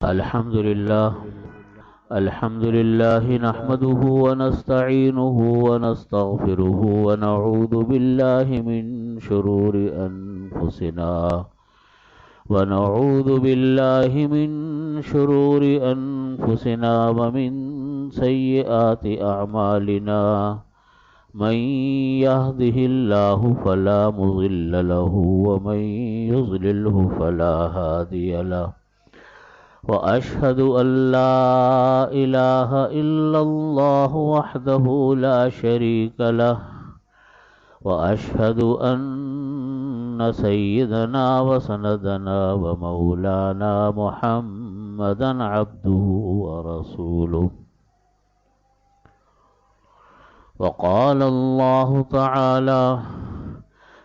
الحمد لله نحمده ونستعينه ونستغفره ونعوذ بالله من شرور أنفسنا ونعوذ بالله من شرور أنفسنا ومن سيئات أعمالنا من يهده الله فلا مضل له ومن يضلله فلا هادي له وأشهد أن لا إله إلا الله وحده لا شريك له وأشهد أن سيدنا وسندنا ومولانا محمدا عبده ورسوله. وقال الله تعالى: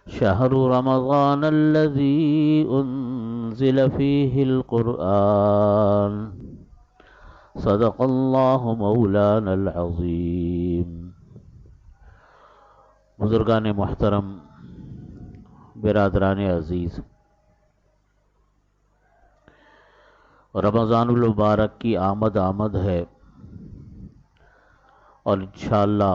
شهر رمضان الذي أنزل فيه القرآن صدق الله مولانا العظيم. بزرگان محترم، برادران عزیز، رمضان المبارک کی آمد ہے اور انشاءاللہ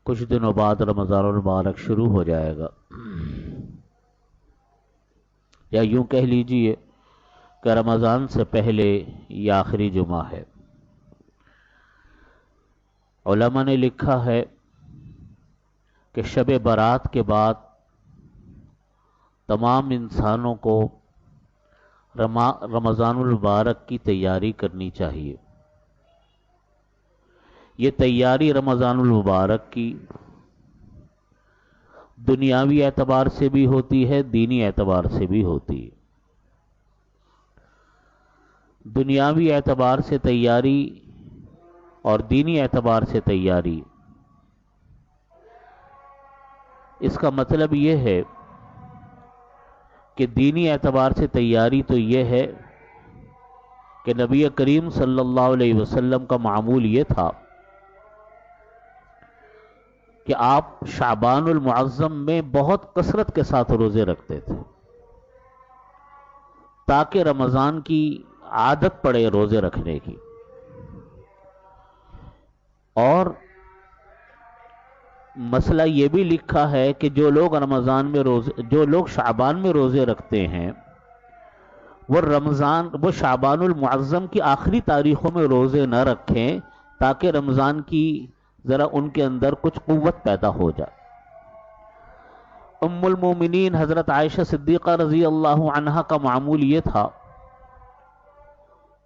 کچھ دنوں بعد رمضان المبارک شروع ہو جائے گا، یا یوں کہہ لیجئے کہ رمضان سے پہلے یہ آخری جمعہ ہے۔ علماء نے لکھا ہے کہ شب برات کے بعد تمام انسانوں کو رمضان المبارک کی تیاری کرنی چاہیے۔ یہ تیاری رمضان المبارک کی دنیاوی اعتبار سے بھی ہوتی ہے، دینی اعتبار سے بھی ہوتی ہے۔ دنیاوی اعتبار سے تیاری اور دینی اعتبار سے تیاری، اس کا مطلب یہ ہے کہ دینی اعتبار سے تیاری تو یہ ہے کہ نبی کریم صلی اللہ علیہ وسلم کا معمول یہ تھا کہ آپ شعبان المعظم میں بہت کثرت کے ساتھ روزے رکھتے تھے تاکہ رمضان کی عادت پڑے روزے رکھنے کی۔ اور مسئلہ یہ بھی لکھا ہے کہ جو لوگ شعبان میں روزے رکھتے ہیں وہ شعبان المعظم کی آخری تاریخوں میں روزے نہ رکھیں تاکہ رمضان کی ذرا ان کے اندر کچھ قوت پیدا ہو جائے۔ ام المومنین حضرت عائشہ صدیقہ رضی اللہ عنہا کا معمول یہ تھا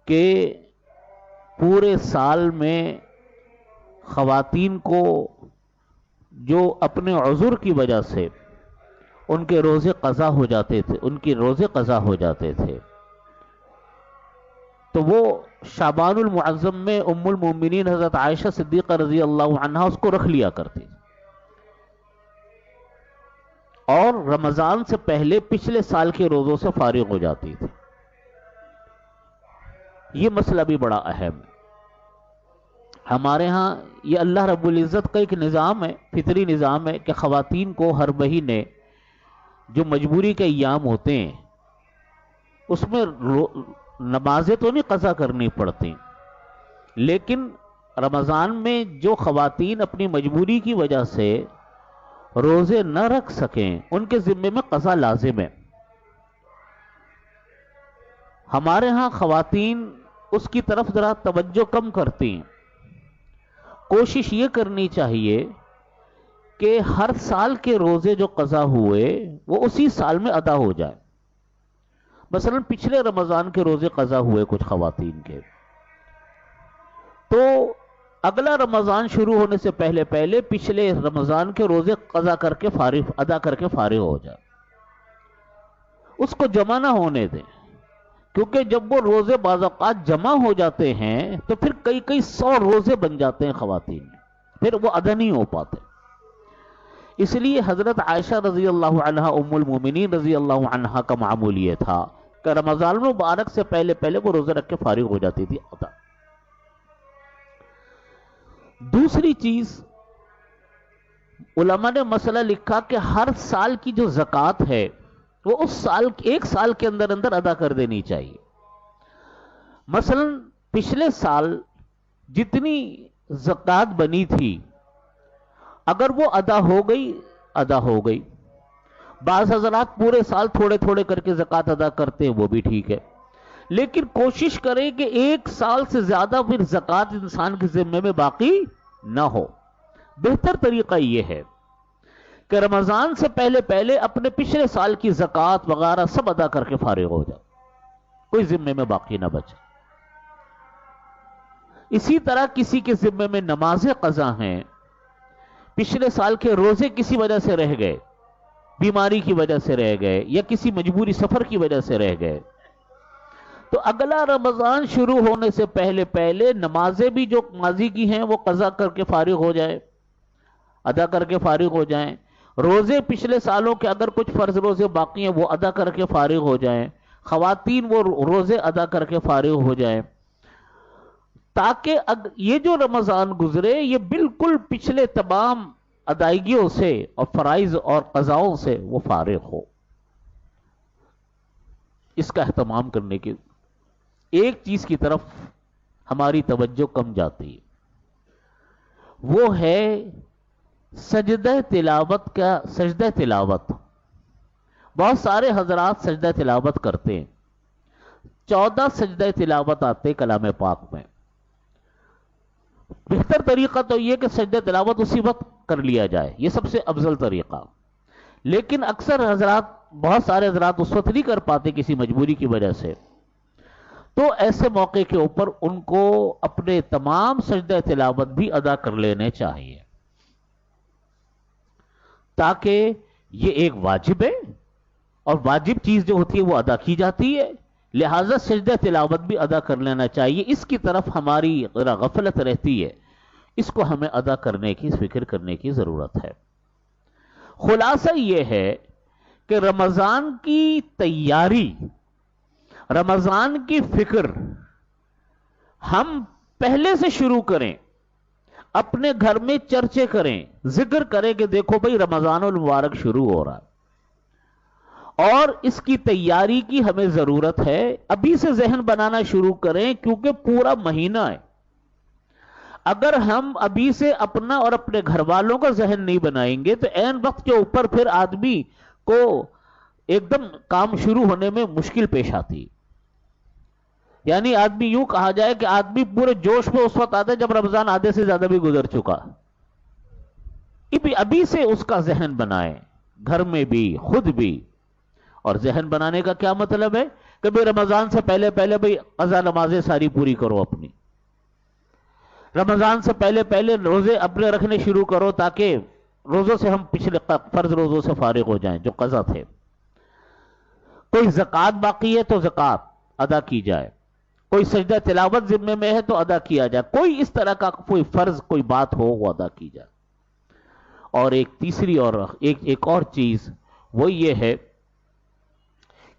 کہ پورے سال میں خواتین کو جو اپنے عذر کی وجہ سے ان کے روزے قضا ہو جاتے تھے تو وہ شعبان المعظم میں ام المومنین حضرت عائشہ صدیقہ رضی اللہ عنہا اس کو رکھ لیا کرتی اور رمضان سے پہلے پچھلے سال کے روزوں سے فارغ ہو جاتی تھی۔ یہ مسئلہ بھی بڑا اہم ہے۔ ہمارے ہاں یہ اللہ رب العزت کا ایک نظام ہے، فطری نظام ہے کہ خواتین کو ہر مہینے جو مجبوری کے ایام ہوتے ہیں اس میں نمازیں تو نہیں قضا کرنی پڑتی، لیکن رمضان میں جو خواتین اپنی مجبوری کی وجہ سے روزے نہ رکھ سکیں ان کے ذمے میں قضا لازم ہے۔ ہمارے ہاں خواتین اس کی طرف ذرا توجہ کم کرتی ہیں۔ کوشش یہ کرنی چاہیے کہ ہر سال کے روزے جو قضا ہوئے وہ اسی سال میں ادا ہو جائے۔ مثلا پچھلے رمضان کے روزے قضا ہوئے کچھ خواتین کے، تو اگلا رمضان شروع ہونے سے پہلے پچھلے رمضان کے روزے ادا کر کے فارغ ہو جائے، اس کو جمع نہ ہونے دیں، کیونکہ جب وہ روزے بعض اوقات جمع ہو جاتے ہیں تو پھر کئی 100 روزے بن جاتے ہیں خواتین میں، پھر وہ ادا نہیں ہو پاتے۔ اس لیے حضرت عائشہ رضی اللہ عنہا ام المومنین رضی اللہ عنہا کا معمول یہ تھا کہ رمضان المبارک سے پہلے وہ روزے رکھ کے فارغ ہو جاتی تھی۔ دوسری چیز، علماء نے مسئلہ لکھا کہ ہر سال کی جو زکوٰۃ ہے وہ اس سال ایک سال کے اندر اندر ادا کر دینی چاہیے. مثلا پچھلے سال جتنی زکوٰۃ بنی تھی اگر وہ ادا ہو گئی. بعض حضرات پورے سال تھوڑے تھوڑے کر کے زکوٰۃ ادا کرتے ہیں، وہ بھی ٹھیک ہے، لیکن کوشش کریں کہ ایک سال سے زیادہ پھر زکوٰۃ انسان کے ذمے میں باقی نہ ہو. بہتر طریقہ یہ ہے کہ رمضان سے پہلے پہلے اپنے پچھلے سال کی زکوٰۃ وغیرہ سب ادا کر کے فارغ ہو جائے، کوئی ذمے میں باقی نہ بچے. اسی طرح کسی کے ذمے میں نمازیں قضا ہیں، پچھلے سال کے روزے کسی وجہ سے رہ گئے، بیماری کی وجہ سے رہ گئے یا کسی مجبوری سفر کی وجہ سے رہ گئے، تو اگلا رمضان شروع ہونے سے پہلے پہلے نمازیں بھی جو ماضی کی ہیں وہ قضا کر کے فارغ ہو جائے، ادا کر کے فارغ ہو جائیں. روزے پچھلے سالوں کے اگر کچھ فرض روزے باقی ہیں وہ ادا کر کے فارغ ہو جائیں. خواتین وہ روزے ادا کر کے فارغ ہو جائیں، تاکہ یہ جو رمضان گزرے یہ بالکل پچھلے تمام ادائیگیوں سے اور فرائض اور قضاؤں سے وہ فارغ ہو. اس کا اہتمام کرنے کی ایک چیز کی طرف ہماری توجہ کم جاتی ہے، وہ ہے سجدہ تلاوت. بہت سارے حضرات سجدہ تلاوت کرتے ہیں، 14 سجدہ تلاوت آتے کلام پاک میں. بہتر طریقہ تو یہ کہ سجدہ تلاوت اسی وقت کر لیا جائے، یہ سب سے افضل طریقہ. لیکن اکثر حضرات، بہت سارے حضرات اس وقت نہیں کر پاتے کسی مجبوری کی وجہ سے، تو ایسے موقع کے اوپر ان کو اپنے تمام سجدہ تلاوت بھی ادا کر لینے چاہیے، تاکہ یہ ایک واجب ہے اور واجب چیز جو ہوتی ہے وہ ادا کی جاتی ہے، لہذا سجدہ تلاوت بھی ادا کر لینا چاہیے. اس کی طرف ہماری غفلت رہتی ہے، اس کو ہمیں ادا کرنے کی، فکر کرنے کی ضرورت ہے. خلاصہ یہ ہے کہ رمضان کی تیاری، رمضان کی فکر ہم پہلے سے شروع کریں، اپنے گھر میں چرچے کریں، ذکر کریں کہ دیکھو بھئی رمضان المبارک شروع ہو رہا ہے اور اس کی تیاری کی ہمیں ضرورت ہے. ابھی سے ذہن بنانا شروع کریں کیونکہ پورا مہینہ ہے. اگر ہم ابھی سے اپنا اور اپنے گھر والوں کا ذہن نہیں بنائیں گے تو عین وقت کے اوپر پھر آدمی کو ایک دم کام شروع ہونے میں مشکل پیش آتی. یعنی آدمی یوں کہا جائے کہ آدمی پورے جوش میں اس وقت آتا ہے جب رمضان آدھے سے زیادہ بھی گزر چکا. ابھی سے اس کا ذہن بنائیں، گھر میں بھی خود بھی. اور ذہن بنانے کا کیا مطلب ہے کہ بھئی رمضان سے پہلے پہلے بھئی قضا نمازیں ساری پوری کرو، اپنی رمضان سے پہلے پہلے روزے اپنے رکھنے شروع کرو تاکہ روزوں سے ہم پچھلے فرض روزوں سے فارغ ہو جائیں جو قضا تھے. کوئی زکوٰۃ باقی ہے تو زکوٰۃ ادا کی جائے، کوئی سجدہ تلاوت ذمے میں ہے تو ادا کیا جائے، کوئی اس طرح کا کوئی فرض کوئی بات ہو وہ ادا کی جائے. اور ایک تیسری اور ایک اور چیز وہ یہ ہے،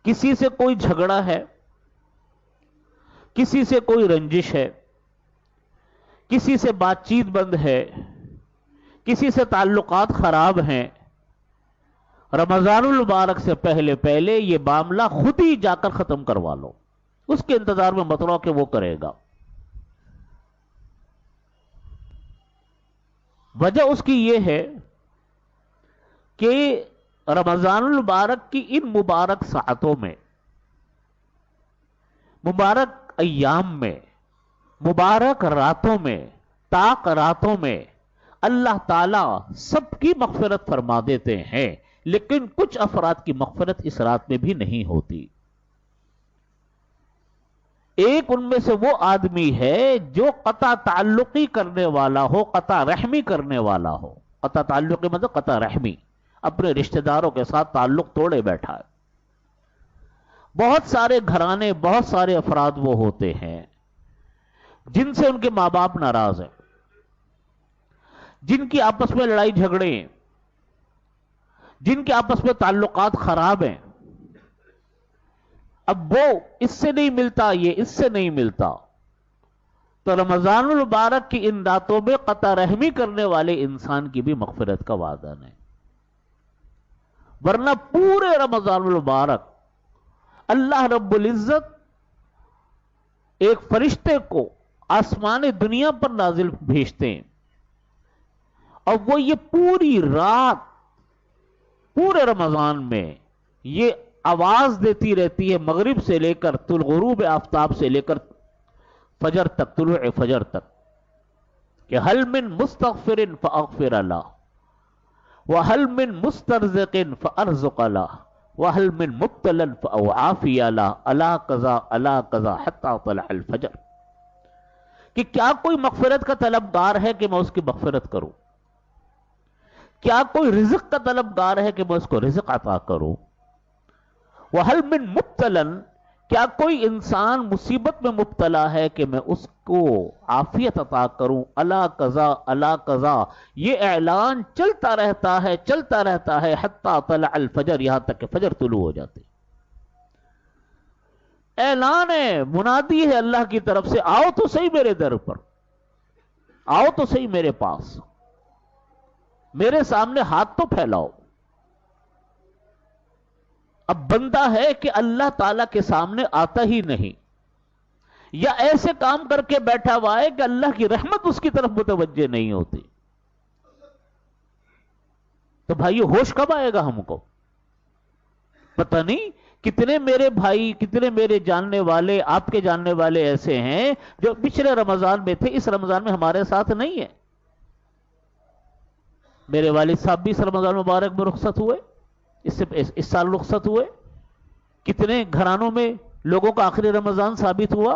کسی سے کوئی جھگڑا ہے، کسی سے کوئی رنجش ہے، کسی سے بات چیت بند ہے، کسی سے تعلقات خراب ہیں، رمضان المبارک سے پہلے پہلے یہ معاملہ خود ہی جا کر ختم کروا لو. اس کے انتظار میں مت رہو کہ وہ کرے گا. وجہ اس کی یہ ہے کہ رمضان المبارک کی ان مبارک ساعتوں میں، مبارک ایام میں، مبارک راتوں میں، طاق راتوں میں اللہ تعالیٰ سب کی مغفرت فرما دیتے ہیں، لیکن کچھ افراد کی مغفرت اس رات میں بھی نہیں ہوتی. ایک ان میں سے وہ آدمی ہے جو قطع تعلقی کرنے والا ہو، قطع رحمی کرنے والا ہو. قطع تعلقی مطلب قطع رحمی، اپنے رشتہ داروں کے ساتھ تعلق توڑے بیٹھا ہے. بہت سارے گھرانے، بہت سارے افراد وہ ہوتے ہیں جن سے ان کے ماں باپ ناراض ہیں، جن کی آپس میں لڑائی جھگڑے ہیں، جن کے آپس میں تعلقات خراب ہیں. اب وہ اس سے نہیں ملتا، یہ اس سے نہیں ملتا، تو رمضان المبارک کی ان راتوں میں قطع رحمی کرنے والے انسان کی بھی مغفرت کا وعدہ نہیں. ورنہ پورے رمضان المبارک اللہ رب العزت ایک فرشتے کو آسمان دنیا پر نازل بھیجتے ہیں، اور وہ یہ پوری رات پورے رمضان میں یہ آواز دیتی رہتی ہے، مغرب سے لے کر غروب آفتاب سے لے کر فجر تک، طلوع فجر تک، کہ حل من مستغفر فاغفر له وحل من مسترزق فارزق له وحل من مبتلا فاعافي له الا قضا الا قضا حتى طلع الفجر، کہ کیا کوئی مغفرت کا طلبگار ہے کہ میں اس کی مغفرت کروں؟ کیا کوئی رزق کا طلبگار ہے کہ میں اس کو رزق عطا کروں؟ وحل من مبتلا، کیا کوئی انسان مصیبت میں مبتلا ہے کہ میں اس کو عافیت عطا کروں؟ الا قضا الا قضا، یہ اعلان چلتا رہتا ہے حتی طلع الفجر، یہاں تک کہ فجر طلوع ہو جاتی۔ اعلان ہے، منادی ہے اللہ کی طرف سے، آؤ تو صحیح میرے در پر، آؤ تو صحیح میرے پاس، میرے سامنے ہاتھ تو پھیلاؤ۔ اب بندہ ہے کہ اللہ تعالیٰ کے سامنے آتا ہی نہیں، یا ایسے کام کر کے بیٹھا ہوا ہے کہ اللہ کی رحمت اس کی طرف متوجہ نہیں ہوتی، تو بھائی ہوش کب آئے گا ہم کو؟ پتہ نہیں کتنے میرے بھائی، کتنے میرے جاننے والے، آپ کے جاننے والے ایسے ہیں جو پچھلے رمضان میں تھے، اس رمضان میں ہمارے ساتھ نہیں ہے۔ میرے والد صاحب بھی اس رمضان مبارک میں رخصت ہوئے، اس سال رخصت ہوئے۔ کتنے گھرانوں میں لوگوں کا آخری رمضان ثابت ہوا۔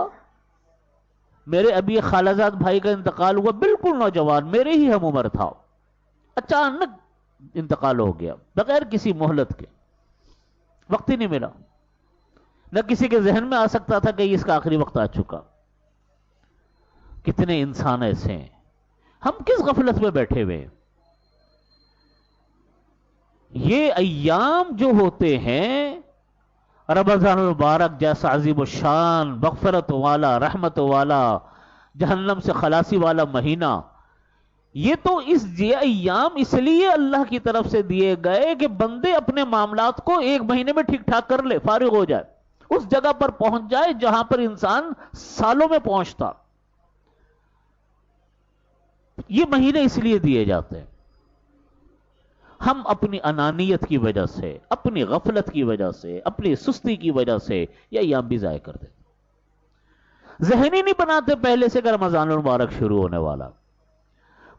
میرے ابھی خالہ زاد بھائی کا انتقال ہوا، بالکل نوجوان، میرے ہی ہم عمر تھا، اچانک انتقال ہو گیا بغیر کسی مہلت کے، وقت ہی نہیں ملا، نہ کسی کے ذہن میں آ سکتا تھا کہ اس کا آخری وقت آ چکا۔ کتنے انسان ایسے ہیں، ہم کس غفلت میں بیٹھے ہوئے ہیں؟ یہ ایام جو ہوتے ہیں رمضان المبارک جیسا عظیم الشان، مغفرت والا، رحمت والا، جہنم سے خلاصی والا مہینہ، یہ تو یہ ایام اس لیے اللہ کی طرف سے دیے گئے کہ بندے اپنے معاملات کو ایک مہینے میں ٹھیک ٹھاک کر لے، فارغ ہو جائے، اس جگہ پر پہنچ جائے جہاں پر انسان سالوں میں پہنچتا۔ یہ مہینے اس لیے دیے جاتے ہیں۔ ہم اپنی انانیت کی وجہ سے، اپنی غفلت کی وجہ سے، اپنی سستی کی وجہ سے یہ ایام بھی ضائع کر دیتے، ذہن ہی نہیں بناتے پہلے سے کہ رمضان المبارک شروع ہونے والا۔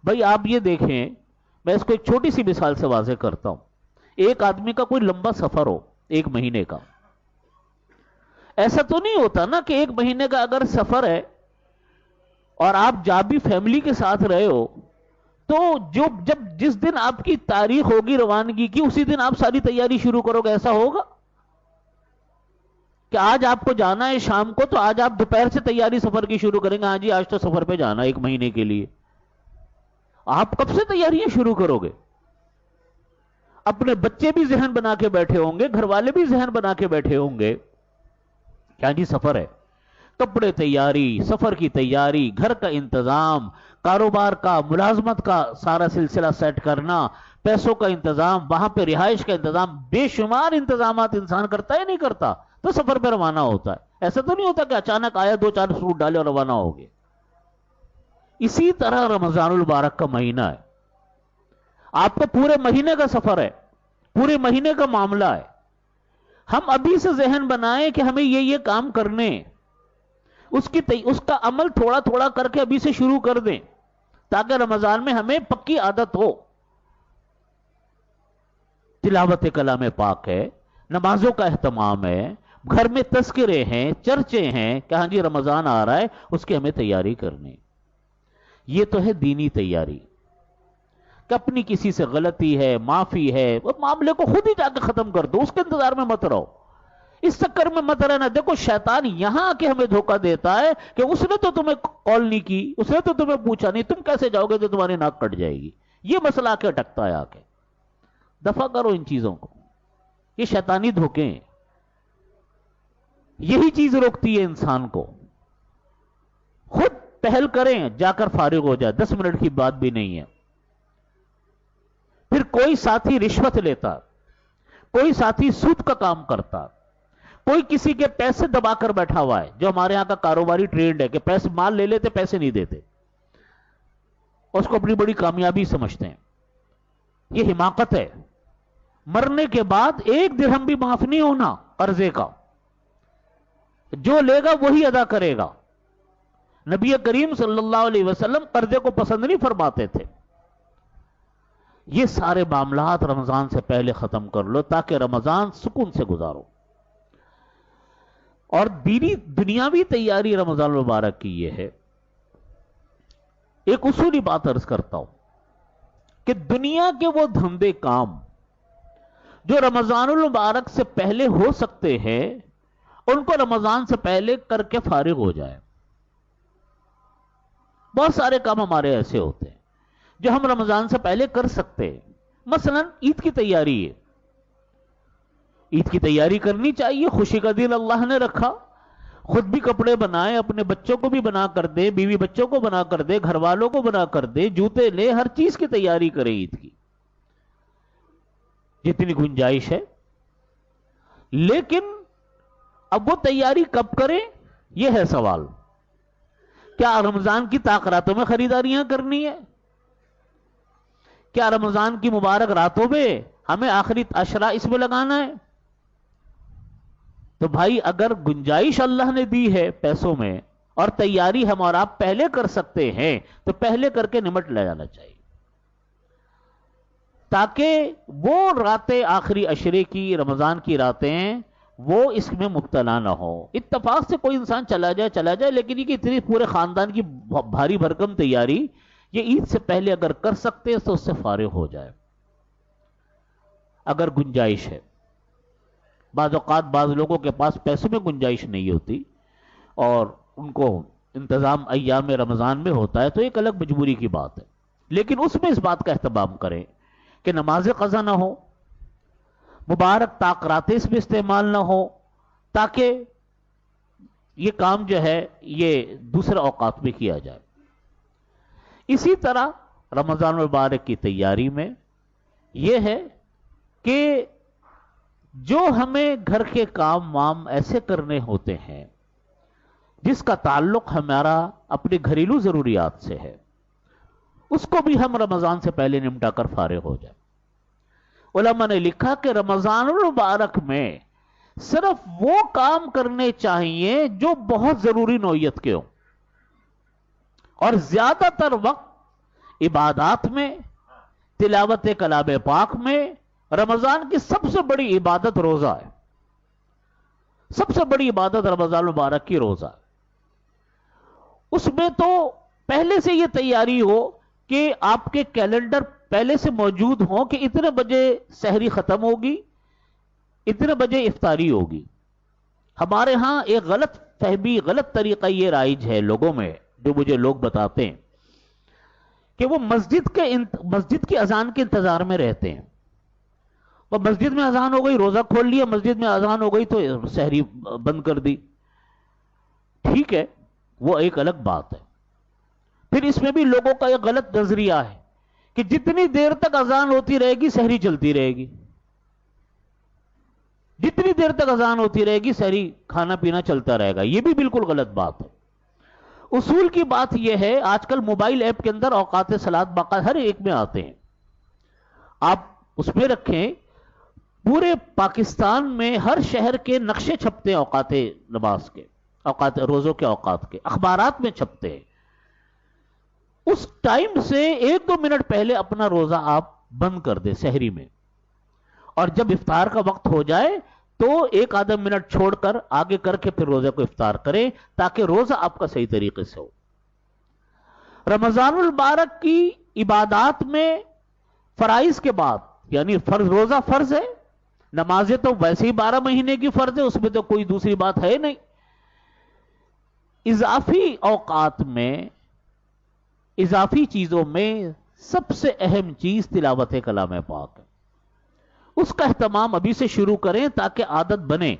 بھائی آپ یہ دیکھیں، میں اس کو ایک چھوٹی سی مثال سے واضح کرتا ہوں۔ ایک آدمی کا کوئی لمبا سفر ہو ایک مہینے کا، ایسا تو نہیں ہوتا نا کہ ایک مہینے کا اگر سفر ہے اور آپ جب بھی فیملی کے ساتھ رہے ہو تو جس دن آپ کی تاریخ ہوگی روانگی کی، اسی دن آپ ساری تیاری شروع کرو گے؟ ایسا ہوگا کہ آج آپ کو جانا ہے شام کو، تو آج آپ دوپہر سے تیاری سفر کی شروع کریں گے، ہاں جی آج تو سفر پہ جانا ہے ایک مہینے کے لیے؟ آپ کب سے تیاریاں شروع کرو گے؟ اپنے بچے بھی ذہن بنا کے بیٹھے ہوں گے، گھر والے بھی ذہن بنا کے بیٹھے ہوں گے، کیا جی سفر ہے، کپڑے تیاری، سفر کی تیاری، گھر کا انتظام، کاروبار کا، ملازمت کا سارا سلسلہ سیٹ کرنا، پیسوں کا انتظام، وہاں پہ رہائش کا انتظام، بے شمار انتظامات انسان کرتا ہے نہیں کرتا تو سفر پہ روانہ ہوتا ہے۔ ایسا تو نہیں ہوتا کہ اچانک آیا، دو چار سوٹ ڈالے اور روانہ ہو گئے۔ اسی طرح رمضان المبارک کا مہینہ ہے، آپ کا پورے مہینے کا سفر ہے، پورے مہینے کا معاملہ ہے۔ ہم ابھی سے ذہن بنائیں کہ ہمیں یہ کام کرنے، اس کا عمل تھوڑا تھوڑا کر کے ابھی سے شروع کر دیں تاکہ رمضان میں ہمیں پکی عادت ہو۔ تلاوت کلام پاک ہے، نمازوں کا اہتمام ہے، گھر میں تذکرے ہیں، چرچے ہیں کہ ہاں جی رمضان آ رہا ہے، اس کی ہمیں تیاری کرنی۔ یہ تو ہے دینی تیاری کہ اپنی کسی سے غلطی ہے، معافی ہے، وہ معاملے کو خود ہی جا کے ختم کر دو، اس کے انتظار میں مت رہو، اس چکر میں مت رہنا۔ دیکھو شیطان یہاں آ کے ہمیں دھوکہ دیتا ہے کہ اس نے تو تمہیں کال نہیں کی، اس نے تو تمہیں پوچھا نہیں، تم کیسے جاؤ گے تو تمہاری ناک کٹ جائے گی۔ یہ مسئلہ آ کے اٹکتا ہے، آ کے دفع کرو ان چیزوں کو، یہ شیطانی دھوکے ہیں، یہی چیز روکتی ہے انسان کو۔ خود پہل کریں، جا کر فارغ ہو جائے، 10 منٹ کی بات بھی نہیں ہے۔ پھر کوئی ساتھی رشوت لیتا، کوئی ساتھی سود کا کام کرتا، کوئی کسی کے پیسے دبا کر بیٹھا ہوا ہے، جو ہمارے ہاں کا کاروباری ٹرینڈ ہے کہ پیسے مال لے لیتے پیسے نہیں دیتے، اس کو اپنی بڑی کامیابی سمجھتے ہیں. یہ حماقت ہے. مرنے کے بعد ایک درہم بھی معاف نہیں ہونا قرضے کا. جو لے گا وہی ادا کرے گا. نبی کریم صلی اللہ علیہ وسلم قرضے کو پسند نہیں فرماتے تھے. یہ سارے معاملات رمضان سے پہلے ختم کر لو تاکہ رمضان سکون سے گزارو. اور دنیاوی تیاری رمضان المبارک کی یہ ہے. ایک اصولی بات عرض کرتا ہوں کہ دنیا کے وہ دھندے کام جو رمضان المبارک سے پہلے ہو سکتے ہیں ان کو رمضان سے پہلے کر کے فارغ ہو جائے. بہت سارے کام ہمارے ایسے ہوتے ہیں جو ہم رمضان سے پہلے کر سکتے ہیں. مثلا عید کی تیاری ہے. عید کی تیاری کرنی چاہیے. خوشی کا دن اللہ نے رکھا. خود بھی کپڑے بنائے, اپنے بچوں کو بھی بنا کر دے, بیوی بچوں کو بنا کر دے, گھر والوں کو بنا کر دے, جوتے لے, ہر چیز کی تیاری کرے عید کی جتنی گنجائش ہے. لیکن اب وہ تیاری کب کریں یہ ہے سوال. کیا رمضان کی طاق راتوں میں خریداریاں کرنی ہے؟ کیا رمضان کی مبارک راتوں میں ہمیں آخری عشرہ اس میں لگانا ہے؟ تو بھائی اگر گنجائش اللہ نے دی ہے پیسوں میں اور تیاری ہم اور آپ پہلے کر سکتے ہیں تو پہلے کر کے نمٹ لے جانا چاہیے تاکہ وہ راتیں آخری عشرے کی رمضان کی راتیں وہ اس میں مبتلا نہ ہو. اتفاق سے کوئی انسان چلا جائے لیکن یہ کہ اتنی پورے خاندان کی بھاری بھرکم تیاری یہ عید سے پہلے اگر کر سکتے ہیں تو اس سے فارغ ہو جائے اگر گنجائش ہے. بعض اوقات بعض لوگوں کے پاس پیسوں میں گنجائش نہیں ہوتی اور ان کو انتظام ایام رمضان میں ہوتا ہے تو ایک الگ مجبوری کی بات ہے. لیکن اس میں اس بات کا اہتمام کریں کہ نماز قضا نہ ہو, مبارک طاق راتیں اس میں استعمال نہ ہو تاکہ یہ کام جو ہے یہ دوسرے اوقات میں کیا جائے. اسی طرح رمضان المبارک کی تیاری میں یہ ہے کہ جو ہمیں گھر کے کام وام ایسے کرنے ہوتے ہیں جس کا تعلق ہمارا اپنے گھریلو ضروریات سے ہے اس کو بھی ہم رمضان سے پہلے نمٹا کر فارغ ہو جائیں. علماء نے لکھا کہ رمضان المبارک میں صرف وہ کام کرنے چاہیے جو بہت ضروری نوعیت کے ہوں اور زیادہ تر وقت عبادات میں, تلاوت کلام پاک میں. رمضان کی سب سے بڑی عبادت روزہ ہے. سب سے بڑی عبادت رمضان المبارک کی روزہ ہے. اس میں تو پہلے سے یہ تیاری ہو کہ آپ کے کیلنڈر پہلے سے موجود ہوں کہ اتنے بجے سحری ختم ہوگی, اتنے بجے افطاری ہوگی. ہمارے ہاں ایک غلط فہمی, غلط طریقہ یہ رائج ہے لوگوں میں جو مجھے لوگ بتاتے ہیں کہ وہ مسجد کی اذان کے انتظار میں رہتے ہیں. وہ مسجد میں اذان ہو گئی روزہ کھول لیا, مسجد میں اذان ہو گئی تو سحری بند کر دی. ٹھیک ہے, وہ ایک الگ بات ہے. پھر اس میں بھی لوگوں کا ایک غلط نظریہ ہے کہ جتنی دیر تک اذان ہوتی رہے گی سحری چلتی رہے گی, جتنی دیر تک اذان ہوتی رہے گی سحری کھانا پینا چلتا رہے گا. یہ بھی بالکل غلط بات ہے. اصول کی بات یہ ہے, آج کل موبائل ایپ کے اندر اوقات صلاۃ باقاعدہ ہر ایک میں آتے ہیں, آپ اس میں رکھیں. پورے پاکستان میں ہر شہر کے نقشے چھپتے ہیں اوقات نماز کے, اوقات روزوں کے اوقات کے, اخبارات میں چھپتے ہیں. اس ٹائم سے 1-2 منٹ پہلے اپنا روزہ آپ بند کر دیں سحری میں, اور جب افطار کا وقت ہو جائے تو 1-آدھا منٹ چھوڑ کر آگے کر کے پھر روزے کو افطار کریں تاکہ روزہ آپ کا صحیح طریقے سے ہو. رمضان المبارک کی عبادات میں فرائض کے بعد یعنی روزہ فرض ہے, نمازیں تو ویسے ہی 12 مہینے کی فرض ہے, اس میں تو کوئی دوسری بات ہے نہیں. اضافی اوقات میں, اضافی چیزوں میں سب سے اہم چیز تلاوت کلام پاک ہے. اس کا اہتمام ابھی سے شروع کریں تاکہ عادت بنے.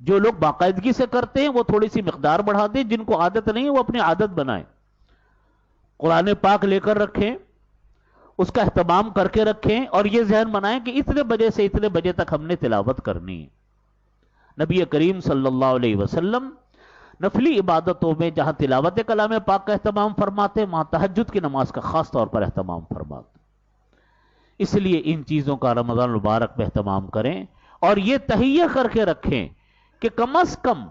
جو لوگ باقاعدگی سے کرتے ہیں وہ تھوڑی سی مقدار بڑھا دیں, جن کو عادت نہیں ہے وہ اپنی عادت بنائیں. قرآن پاک لے کر رکھیں, اس کا اہتمام کر کے رکھیں اور یہ ذہن بنائیں کہ اتنے بجے سے اتنے بجے تک ہم نے تلاوت کرنی ہے۔ نبی کریم صلی اللہ علیہ وسلم نفلی عبادتوں میں جہاں تلاوت کلام پاک کا اہتمام فرماتے، وہاں تہجد کی نماز کا خاص طور پر اہتمام فرماتے۔ اس لیے ان چیزوں کا رمضان المبارک میں اہتمام کریں اور یہ تہیہ کر کے رکھیں کہ کم از کم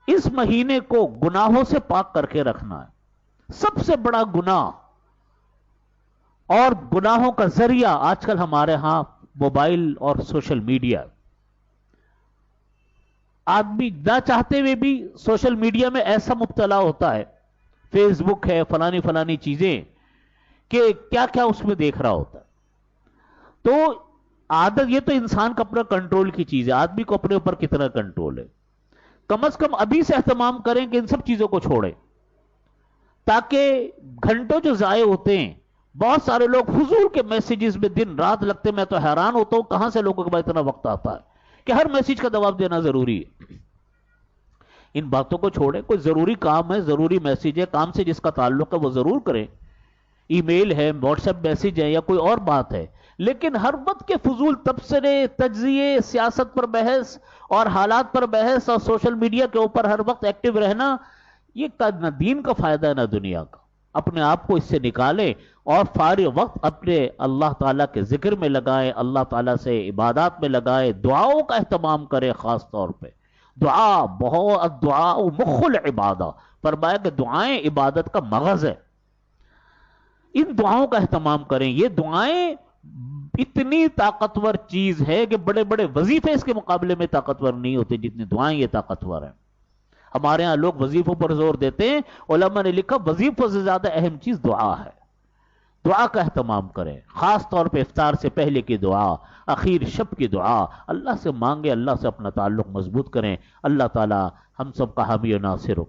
اس مہینے کو گناہوں سے پاک کر کے رکھنا ہے۔ سب سے بڑا گناہ اور گناہوں کا ذریعہ آج کل ہمارے ہاں موبائل اور سوشل میڈیا۔ آدمی نہ چاہتے ہوئے بھی سوشل میڈیا میں ایسا مبتلا ہوتا ہے، فیس بک ہے، فلانی فلانی چیزیں، کہ کیا کیا اس میں دیکھ رہا ہوتا ہے۔ تو عادت، یہ تو انسان کا اپنا کنٹرول کی چیز ہے، آدمی کو اپنے اوپر کتنا کنٹرول ہے۔ کم از کم ابھی سے اہتمام کریں کہ ان سب چیزوں کو چھوڑیں، تاکہ گھنٹوں جو ضائع ہوتے ہیں، بہت سارے لوگ فضول کے میسیجز میں دن رات لگتے ہیں۔ میں تو حیران ہوتا ہوں کہاں سے لوگوں کے پاس اتنا وقت آتا ہے کہ ہر میسیج کا جواب دینا ضروری ہے۔ ان باتوں کو چھوڑیں، کوئی ضروری کام ہے، ضروری میسیج ہے، کام سے جس کا تعلق ہے وہ ضرور کریں، ای میل ہے، واٹس ایپ میسیج ہے یا کوئی اور بات ہے، لیکن ہر وقت کے فضول تبصرے، تجزیے، سیاست پر بحث اور حالات پر بحث اور سوشل میڈیا کے اوپر ہر وقت ایکٹیو رہنا، یہ نہ دین کا فائدہ ہے نہ دنیا کا۔ اپنے آپ کو اس سے نکالیں اور فارغ وقت اپنے اللہ تعالیٰ کے ذکر میں لگائیں، اللہ تعالیٰ سے عبادات میں لگائیں، دعاؤں کا اہتمام کریں۔ خاص طور پہ دعا بہت، دعا مخ العبادہ، فرمایا کہ دعائیں عبادت کا مغز ہے۔ ان دعاؤں کا اہتمام کریں۔ یہ دعائیں اتنی طاقتور چیز ہے کہ بڑے بڑے وظیفے اس کے مقابلے میں طاقتور نہیں ہوتے جتنی دعائیں یہ طاقتور ہیں۔ ہمارے ہاں لوگ وظیفوں پر زور دیتے ہیں، علماء نے لکھا وظیفوں سے زیادہ اہم چیز دعا ہے۔ دعا کا اہتمام کریں، خاص طور پہ افطار سے پہلے کی دعا، اخیر شب کی دعا، اللہ سے مانگے، اللہ سے اپنا تعلق مضبوط کریں۔ اللہ تعالی ہم سب کا حامی و ناصر ہو۔